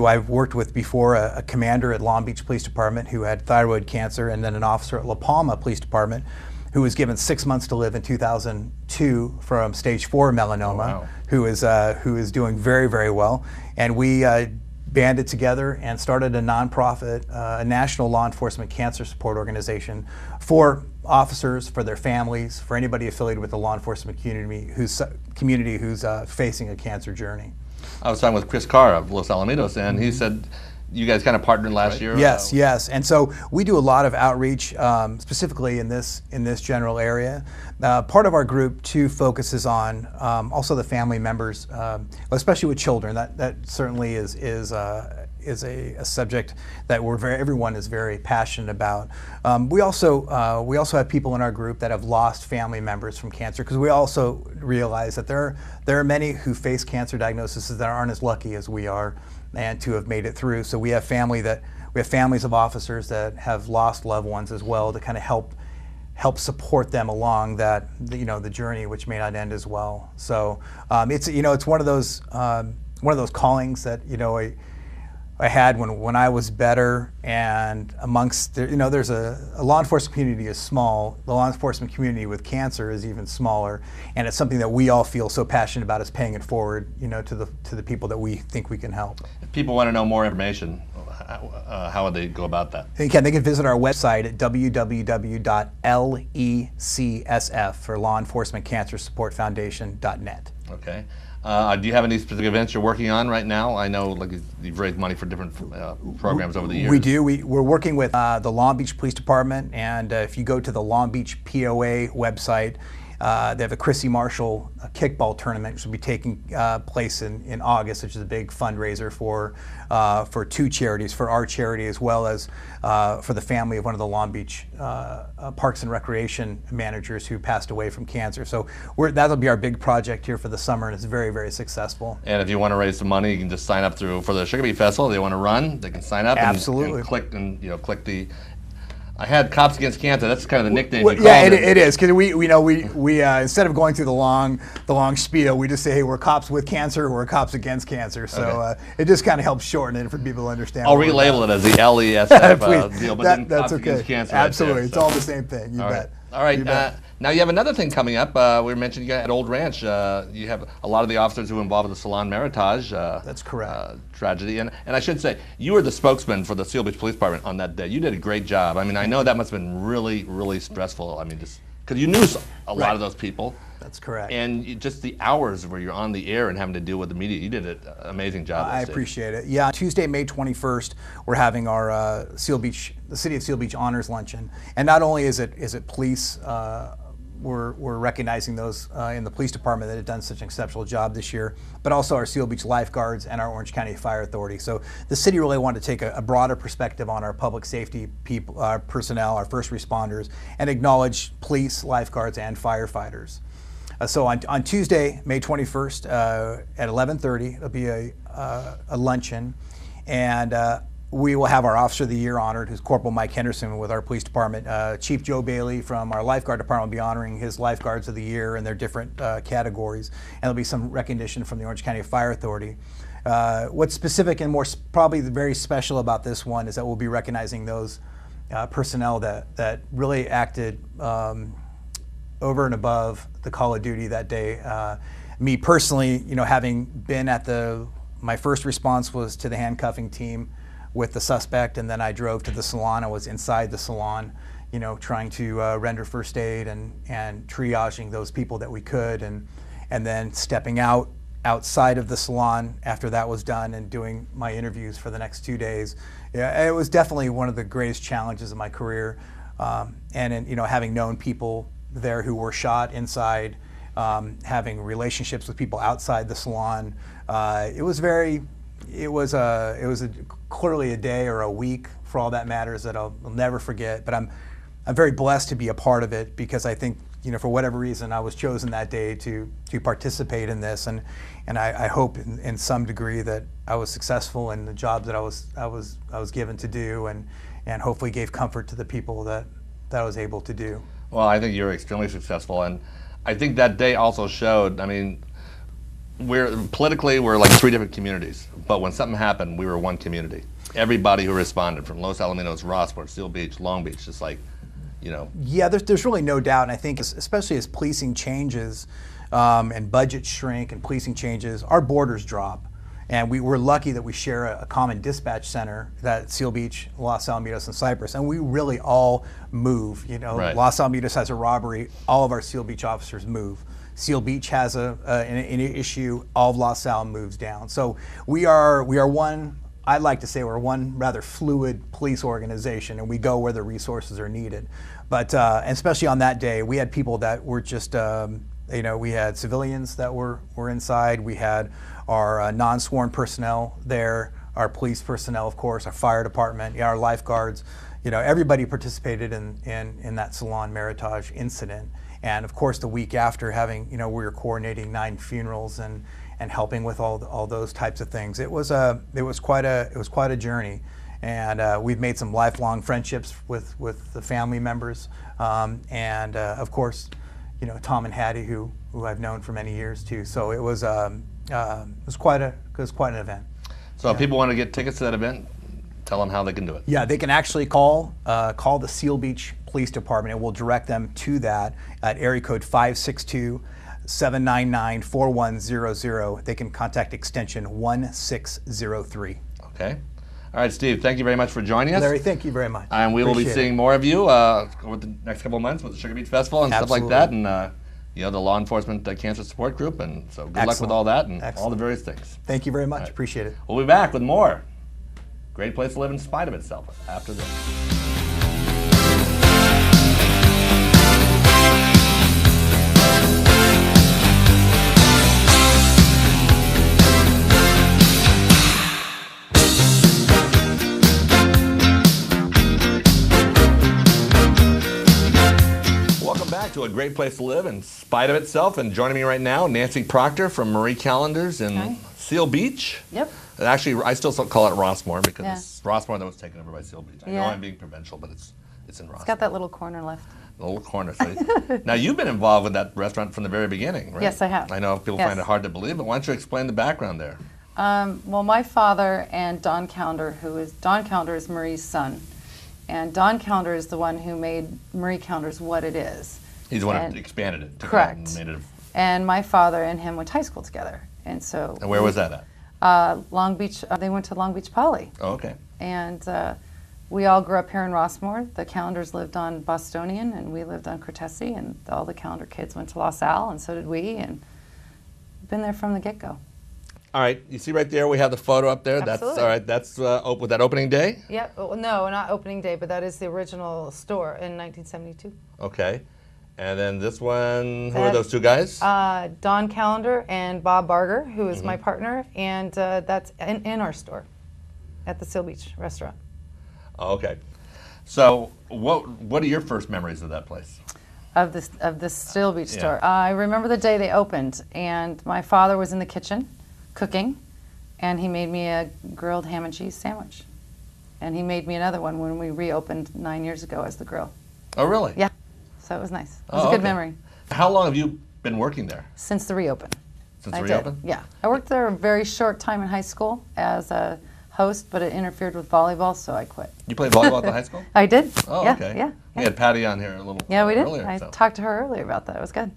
I've worked with before, a commander at Long Beach Police Department who had thyroid cancer, and then an officer at La Palma Police Department who was given 6 months to live in 2002 from stage 4 melanoma, who is doing very, very well. And we banded together and started a nonprofit, a national law enforcement cancer support organization for officers, for their families, for anybody affiliated with the law enforcement community who's facing a cancer journey. I was talking with Chris Carr of Los Alamitos, and he said you guys kind of partnered last year. Yes, yes. And so we do a lot of outreach, specifically in this general area. Part of our group too focuses on also the family members, especially with children. That certainly is a subject that everyone is very passionate about. We also have people in our group that have lost family members from cancer, because we also realize that there are many who face cancer diagnoses that aren't as lucky as we are, and to have made it through. So we have families of officers that have lost loved ones as well, to kind of help support them along that the journey, which may not end as well. So it's one of those callings that I had when I was better, and amongst there's a law enforcement community is small. The law enforcement community with cancer is even smaller, and it's something that we all feel so passionate about, is paying it forward to the people that we think we can help. If people want to know more information, how would they go about that? They can visit our website at www.lecsf for Law Enforcement Cancer Support Foundation.net. Okay. Do you have any specific events you're working on right now? I know you've raised money for different programs over the years. We do. We're working with the Long Beach Police Department, and if you go to the Long Beach POA website, they have a Chrissy Marshall kickball tournament, which will be taking place in August, which is a big fundraiser for two charities, for our charity as well as for the family of one of the Long Beach Parks and Recreation managers who passed away from cancer. So that'll be our big project here for the summer, and it's very, very successful. And if you want to raise some money, you can just sign up for the Sugar Beet Festival. If they want to run, they can sign up. Absolutely. And click the. I had Cops Against Cancer. That's kind of the nickname. Well, yeah, it is, because we instead of going through the long spiel, we just say, hey, we're cops with cancer, we're cops against cancer. So it just kind of helps shorten it for people to understand. I'll relabel it as the LESF deal, but then that's Cops okay. Against Cancer. Absolutely, Right there, it's all the same thing. You bet. All right. Now you have another thing coming up. We mentioned you got at Old Ranch. You have a lot of the officers who were involved with the Salon Meritage. That's correct. Tragedy, and I should say you were the spokesman for the Seal Beach Police Department on that day. You did a great job. I mean, I know that must have been really, really stressful. I mean, just because you knew a lot of those people. That's correct. And just the hours where you're on the air and having to deal with the media, you did an amazing job. I appreciate it. Yeah, Tuesday, May 21st, we're having our the City of Seal Beach Honors Luncheon. And not only is it police, we're recognizing those in the police department that have done such an exceptional job this year, but also our Seal Beach lifeguards and our Orange County Fire Authority. So the city really wanted to take a broader perspective on our public safety people, our personnel, our first responders, and acknowledge police, lifeguards, and firefighters. So on Tuesday, May 21st, at 11:30, it'll be a luncheon, and we will have our Officer of the Year honored, who's Corporal Mike Henderson with our police department. Chief Joe Bailey from our lifeguard department will be honoring his lifeguards of the year in their different categories, and there'll be some recognition from the Orange County Fire Authority. What's specific and probably very special about this one is that we'll be recognizing those personnel that really acted over and above the call of duty that day. Me personally, having been at my first response was to the handcuffing team with the suspect, and then I drove to the salon. I was inside the salon, trying to render first aid and triaging those people that we could, and then stepping outside of the salon after that was done and doing my interviews for the next 2 days. Yeah, it was definitely one of the greatest challenges of my career, and having known people there who were shot inside, having relationships with people outside the salon. It was clearly a day or a week, for all that matters, that I'll never forget. But I'm very blessed to be a part of it, because I think, for whatever reason, I was chosen that day to participate in this, and I hope in some degree that I was successful in the job that I was given to do, and hopefully gave comfort to the people that I was able to do. Well, I think you're extremely successful, and I think that day also showed, we're like 3 different communities, but when something happened, we were one community. Everybody who responded, from Los Alamitos, Rossmoor, Seal Beach, Long Beach, just like, Yeah, there's really no doubt, and I think especially as policing changes, and budgets shrink and policing changes, our borders drop. And we're lucky that we share a common dispatch center, that Seal Beach, Los Alamitos, and Cypress, and we really all move. Right. Los Alamitos has a robbery, all of our Seal Beach officers move. Seal Beach has an issue, all of Los Al moves down. So we are one. I'd like to say we're one rather fluid police organization, and we go where the resources are needed. But and especially on that day, we had people that were just. We had civilians that were inside. We had our non-sworn personnel there, our police personnel, of course, our fire department, our lifeguards. Everybody participated in that salon Meritage incident. And of course, the week after, having, we were coordinating 9 funerals and helping with all those types of things. It was quite a journey, and we've made some lifelong friendships with the family members, and of course, Tom and Hattie, who I've known for many years too. So it was quite an event. So if people want to get tickets to that event, tell them how they can do it. Yeah, they can actually call the Seal Beach Police Department, and we'll direct them to that at area code 562-799-4100. They can contact extension 1603. Okay. All right, Steve, thank you very much for joining us. Larry, thank you very much. And we will be Appreciate seeing it. more of you over the next couple of months with the Sugar Beach Festival and Absolutely. stuff like that, and the law enforcement cancer support group. And so good luck with Excellent. all that and all Excellent. the various things. Thank you very much. All right. Appreciate it. We'll be back with more Great Place to Live in Spite of Itself after this. To a great place to live in spite of itself, and joining me right now, Nancy Procter from Marie Callendar's in Seal Beach. Yep. And actually, I still call it Rossmoor because Yeah. it's Rossmoor that was taken over by Seal Beach. I know Yeah. I'm being provincial, but it's in Rossmoor. It's got that little corner left. The little corner. So now you've been involved with that restaurant from the very beginning, right? Yes, I have. I know people Yes. find it hard to believe, but why don't you explain the background there? Well, my father and Don Callendar, Don Callendar is Marie's son, and Don Callendar is the one who made Marie Callendar's what it is. He's the one And- who expanded it. took it Correct. and made it And my father and him went to high school together, and so. and where was that at? Long Beach. They went to Long Beach Poly, Oh, okay. and we all grew up here in Rossmoor. The Calendars lived on Bostonian, and we lived on Cortese, and all the Callendar kids went to Los Al, and so did we, and been there from the get-go. All right, you see right there, we have the photo up there. That's Absolutely. all right. That's with that opening day. Yep. No, not opening day, but that is the original store in 1972. Okay, and then this one. Who are those two guys? Don Callendar and Bob Barger, who is my partner, and that's in our store at the Seal Beach restaurant. Oh, okay. So, what are your first memories of that place? Of the Seal Beach Yeah. store. I remember the day they opened, and my father was in the kitchen cooking, and he made me a grilled ham and cheese sandwich. And he made me another one when we reopened 9 years ago as the grill. Oh, really? Yeah. So it was nice. It was Oh, a good okay. memory. How long have you been working there? Since the reopen. Since I reopen? did. Yeah. I worked there a very short time in high school as a host, but it interfered with volleyball, so I quit. You played volleyball at the high school? I did. Oh, yeah, okay. Yeah. We had Patti on here a little Yeah, we did. earlier. I so. talked to her earlier about that. It was good.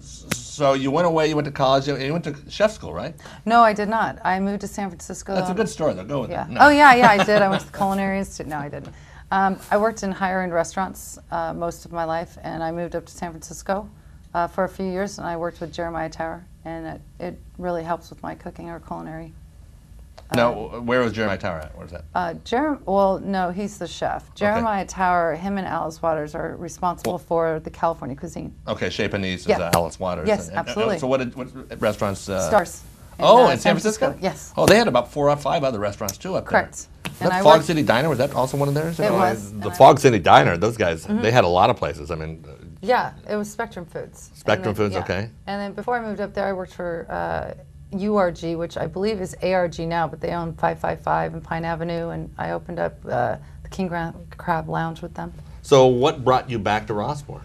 So you went away, you went to college, you went to chef school, right? No, I did not. I moved to San Francisco. That's a good story, though. Go with Yeah. it. No. Oh, yeah, I did. I went to the Culinary Institute. No, I didn't. I worked in higher-end restaurants most of my life, and I moved up to San Francisco for a few years, and I worked with Jeremiah Tower, and it really helps with my cooking or culinary. No, where was Jeremiah Tower at? Where's that? Well, no, he's the chef. Jeremiah Tower, him and Alice Waters are responsible for the California cuisine. Okay, Chez Panisse Yeah. is Alice Waters. Yes, absolutely. So what restaurants? Stars. In San Francisco? Yes. Oh, they had about 4 or 5 other restaurants too up there. Correct. That And I Fog worked- City Diner, was that also one of theirs? It was, The and I Fog City Diner, those guys, they had a lot of places. I mean, Yeah, it was Spectrum Foods. Spectrum And then- Foods, okay. And then before I moved up there, I worked for URG, which I believe is ARG now, but they own 555 and Pine Avenue, and I opened up the King Crab Lounge with them. so what brought you back to Rossmoor?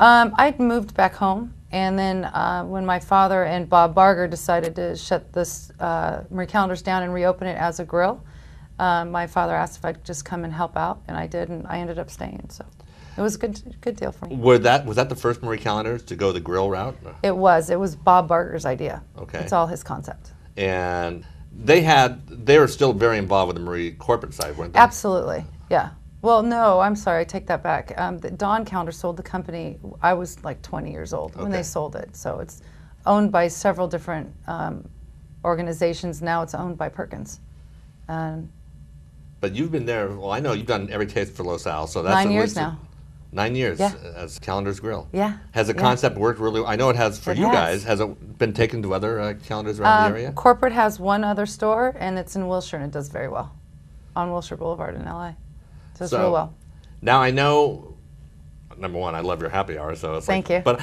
I'd moved back home, and then when my father and Bob Barger decided to shut this Marie Callendar's down and reopen it as a grill, my father asked if I'd just come and help out, and I did, and I ended up staying. So it was a good deal for me. Was that the first Marie Callendar's to go the grill route? It was Bob Barger's idea. Okay. It's all his concept. And they were still very involved with the Marie corporate side, weren't they? Absolutely, yeah. Well, no, I'm sorry, I take that back. Don Callendar sold the company, I was like 20 years old when Okay. they sold it. So it's owned by several different organizations. Now it's owned by Perkins. But you've been there, well, I know you've done every taste for Los Al, so that's 9 at years least now. 9 years Yeah. as Callendar's Grill. Yeah, Has the yeah. concept worked really? I know it has for It you has. guys. Has it been taken to other Callendars around the area? Corporate has one other store, and it's in Wilshire, and it does very well. On Wilshire Boulevard in LA. Does real well. Now I know, number one, I love your happy hour, so it's Thank like, you. But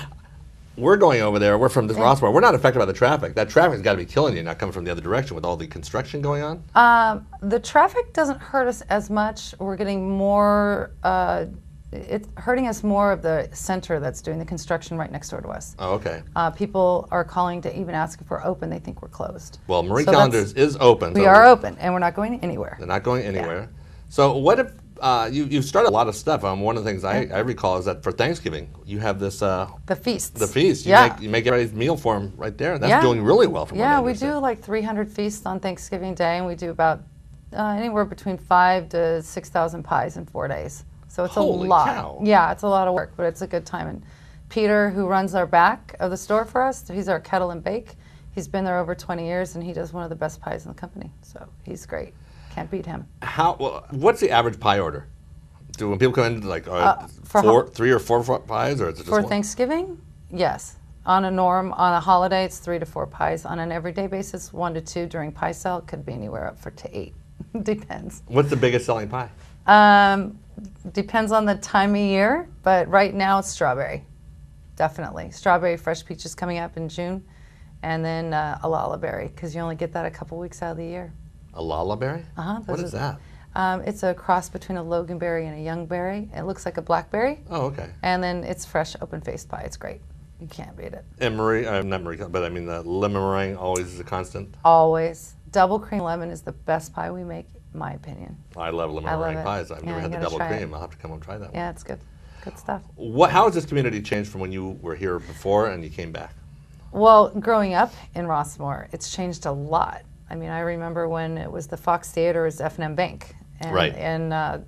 we're going over there. We're from this Rossmoor. We're not affected by the traffic. That traffic's got to be killing you, not coming from the other direction with all the construction going on. The traffic doesn't hurt us as much. We're getting more, it's hurting us more of the center that's doing the construction right next door to us. Oh, okay. People are calling to even ask if we're open. They think we're closed. Well, Marie So Callendar's is open. We so are open, and we're not going anywhere. They're not going anywhere. So what if you've started a lot of stuff? One of the things I recall is that for Thanksgiving you have this The feasts. the feast. You make everybody's meal for them right there, and that's Yeah. doing really well. From what I Yeah, we understand. do like 300 feasts on Thanksgiving Day, and we do about anywhere between 5,000 to 6,000 pies in 4 days. So it's Holy a lot. cow. Yeah, it's a lot of work, but it's a good time. And Peter, who runs our back of the store for us, he's our kettle and bake. He's been there over 20 years, and he does one of the best pies in the company. So he's great. Can't beat him. What's the average pie order? Do when people come in like for 3 or 4 pies, or is it just For one? Thanksgiving, yes. On a norm, on a holiday, it's 3 to 4 pies. On an everyday basis, 1 to 2 during pie sale. It could be anywhere up to 8. Depends. What's the biggest selling pie? Depends on the time of year, but right now it's strawberry. Definitely. Strawberry fresh peaches coming up in June, and then a lullaberry, because you only get that a couple weeks out of the year. A lullaberry? Uh-huh, What those is are- that? It's a cross between a loganberry and a youngberry. It looks like a blackberry, Oh, okay. and then it's fresh, open-faced pie. It's great. You can't beat it. And not Marie, but I mean the lemon meringue always is a constant. Always. Double cream lemon is the best pie we make, in my opinion. I love lemon I love meringue it. pies. I've Yeah, never you had the gotta double try it. cream. I'll have to come and try that one. Yeah, it's good. Good stuff. How has this community changed from when you were here before and you came back? Well, growing up in Rossmoor, it's changed a lot. I mean, I remember when it was the Fox Theater, it was F&M Bank, And, Right. And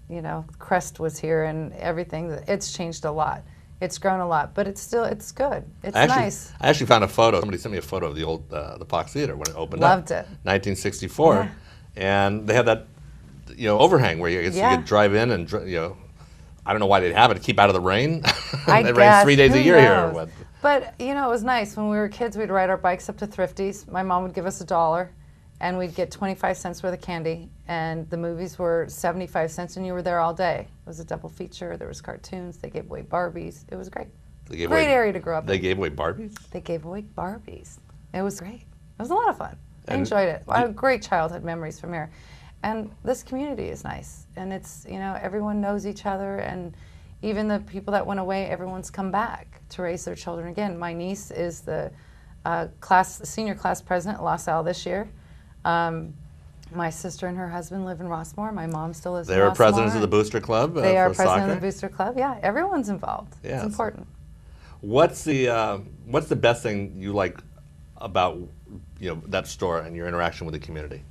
you know, Crest was here and everything. It's changed a lot. It's grown a lot, but it's good. It's nice. I actually found a photo. Somebody sent me a photo of the old the Fox Theater when it opened Loved up. it. 1964, Yeah. and they had that, you know, overhang where you could drive in and you know, I don't know why they'd have it to keep out of the rain. It rains 3 days a year here. Or what? But you know, it was nice when we were kids. We'd ride our bikes up to Thrifty's. My mom would give us $1, and we'd get 25 cents worth of candy. And the movies were 75 cents, and you were there all day. It was a double feature. There was cartoons. They gave away Barbies. It was great. Great area to grow up in. They gave away Barbies? They gave away Barbies. It was great. It was a lot of fun. I enjoyed it. I have great childhood memories from here. And this community is nice. And it's, you know, everyone knows each other. And even the people that went away, everyone's come back to raise their children again. My niece is the senior class president at Los Al this year. My sister and her husband live in Rossmoor. My mom still lives in Rossmoor. They are presidents of the Booster Club. They are for president soccer. of the Booster Club. Yeah, everyone's involved. Yeah, it's important. What's the best thing you like about, you know, that store and your interaction with the community?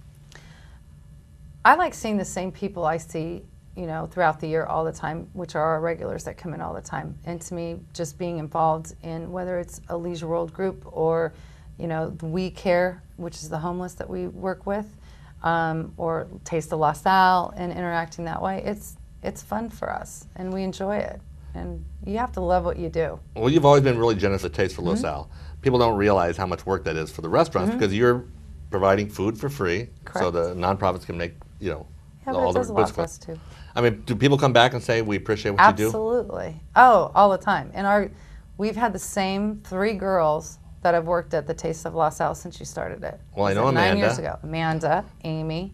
I like seeing the same people I see, you know, throughout the year all the time, which are our regulars that come in all the time. And to me, just being involved in whether it's a Leisure World group or, you know, We Care, which is the homeless that we work with, or Taste of Los Al, and interacting that way, it's fun for us, and we enjoy it. And you have to love what you do. Well, you've always been really generous with Taste for Los Al. People don't realize how much work that is for the restaurants because you're providing food for free, so the nonprofits can make, you know, Yeah, all but it does a the lot for us too. I mean, do people come back and say we appreciate what you do? Absolutely. Oh, all the time. And we've had the same 3 girls that have worked at the Taste of Los Al since you started it. Well, I know Was it 9 Amanda. years ago. Amanda, Amy,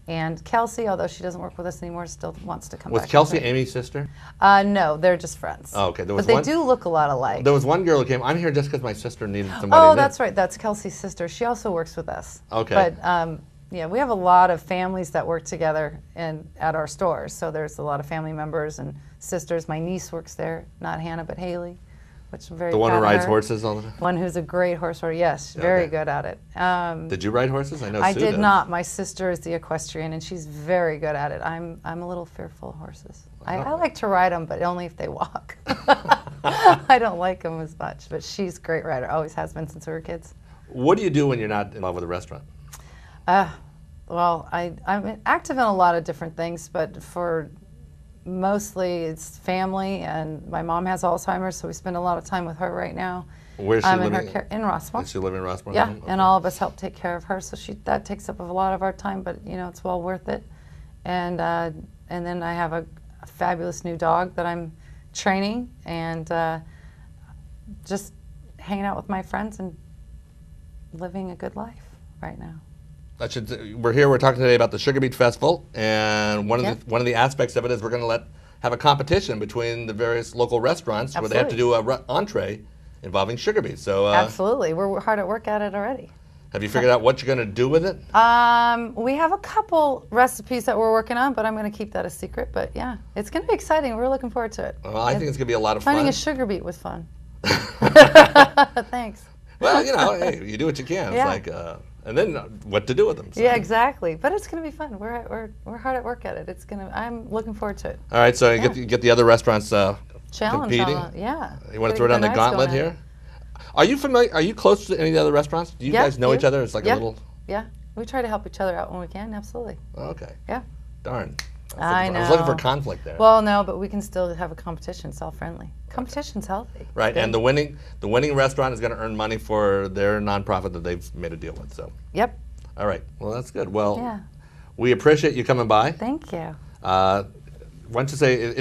and Kelsey, although she doesn't work with us anymore, still wants to come back. Was Kelsey Amy's sister? No, they're just friends. Oh, okay. But they do look a lot alike. There was one girl who came, I'm here just because my sister needed somebody. Oh, that's right. That's Kelsey's sister. She also works with us. Okay. But yeah, we have a lot of families that work together at our stores. So there's a lot of family members and sisters. My niece works there, not Hannah, but Haley, which I'm very The one proud who of rides her. horses all the time? One who's a great horse rider. Yes, very Okay. good at it. Did you ride horses? I know I Sue did does. not. My sister is the equestrian, and she's very good at it. I'm a little fearful of horses. I like to ride them, but only if they walk. I don't like them as much, but she's a great rider. Always has been since we were kids. What do you do when you're not involved with a restaurant? Well, I'm active in a lot of different things, but for mostly it's family, and my mom has Alzheimer's, so we spend a lot of time with her right now. Where's she In living? in Rossmoor. Does she live in Rossmoor? Yeah, Okay. and all of us help take care of her, so that takes up a lot of our time, but you know, it's well worth it. And then I have a fabulous new dog that I'm training, and just hanging out with my friends and living a good life right now. We're here. We're talking today about the Sugar Beach Festival, and one of the aspects of it is we're going to have a competition between the various local restaurants where they have to do a entree involving Sugar Beach. So Absolutely, we're hard at work at it already. have you figured out what you're going to do with it? We have a couple recipes that we're working on, but I'm going to keep that a secret. But yeah, it's going to be exciting. We're looking forward to it. Well, I think it's going to be a lot of Finding fun. a sugar beet was fun. Thanks. Well, you know, hey, you do what you can. Yeah. It's like, and then what to do with them. So. Yeah, exactly. But it's going to be fun. We're hard at work at it. I'm looking forward to it. All right, so you get the other restaurants Challenge. competing. Yeah. You want to throw down the gauntlet here? Are you familiar? Are you close to any of the other restaurants? Do you guys know each other? It's like a little. Yeah, we try to help each other out when we can. Absolutely. Okay. Yeah. Darn. I I was looking for know. conflict there. Well, no, but we can still have a competition. It's all friendly. Competition's healthy. Right, Good. and the winning restaurant is going to earn money for their nonprofit that they've made a deal with. So, Yep. all right, well that's good. Well, Yeah. we appreciate you coming by. Thank you. Why don't you say,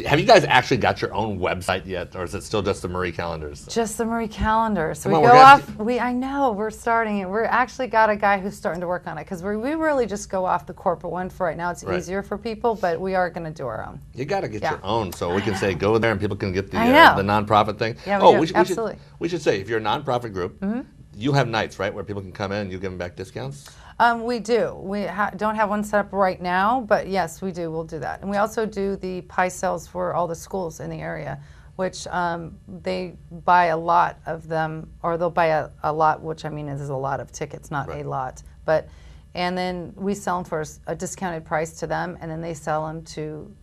have you guys actually got your own website yet, or is it still just the Marie calendars? Just the Marie Calendar. So Come we on, go we're off. gonna I know we're starting it. We're actually got a guy who's starting to work on it because we really just go off the corporate one for right now. It's Right. easier for people, but we are going to do our own. You got to get Yeah. your own, so we can say go there and people can get the I know. the nonprofit thing. Yeah, we oh, do. Absolutely. Mm-hmm. We should say if you're a nonprofit group, you have nights, right, where people can come in and you give them back discounts. We do. We don't have one set up right now, but yes, we do. We'll do that. And we also do the pie sales for all the schools in the area, which they buy a lot of them, or they'll buy a lot, which I mean is a lot of tickets, not Right. a lot. But And then we sell them for a discounted price to them, and then they sell them to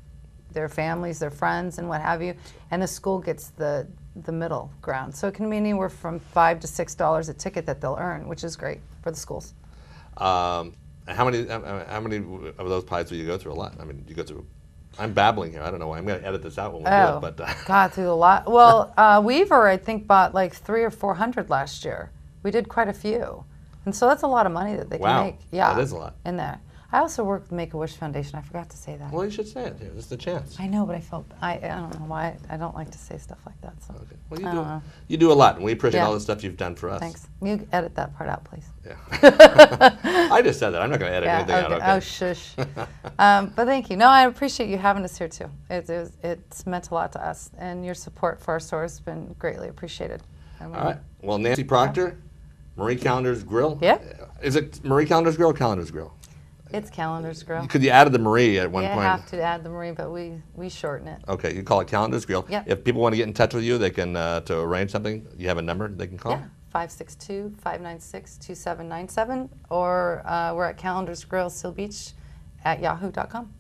their families, their friends, and what have you. And the school gets the middle ground. So it can be anywhere from $5 to $6 a ticket that they'll earn, which is great for the schools. How many of those pies do you go through? A lot. I mean, you go through. I'm babbling here. I don't know why. I'm going to edit this out when we do it. But God, through a lot. Well, Weaver, I think, bought like 300 or 400 last year. We did quite a few. And so that's a lot of money that they can make. Yeah, that is a lot. In there. I also work with the Make-A-Wish Foundation. I forgot to say that. Well, you should say it here. This is the chance. I know, but I don't know why. I don't like to say stuff like that. So. Okay. Well, you do a lot, and we appreciate all the stuff you've done for us. Thanks. You edit that part out, please. Yeah. I just said that. I'm not going to edit anything out. Okay. Oh, shush. But thank you. No, I appreciate you having us here, too. It's meant a lot to us, and your support for our store has been greatly appreciated. All right. Well, Nancy Procter, Marie Callendar's Grill. Yeah. Is it Marie Callendar's Grill or Callendar's Grill? It's Callendar's Grill. Because you added the Marie at one point. Yeah, I have to add the Marie, but we shorten it. Okay, you call it Callendar's Grill. Yep. If people want to get in touch with you, they can, to arrange something, you have a number they can call? Yeah, 562-596-2797, or we're at Callendar's Grill, Seal Beach, at yahoo.com.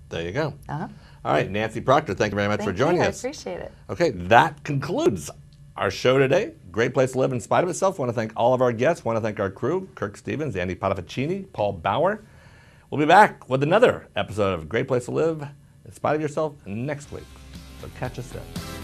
There you go. Uh-huh. All right, Nancy Procter, thank you very much for joining us. I appreciate it. Okay, that concludes our show today. Great place to live in spite of itself. Want to thank all of our guests. Want to thank our crew, Kirk Stevens, Andy Potafficini, Paul Bauer. We'll be back with another episode of Great Place to Live in spite of yourself next week. So catch us then.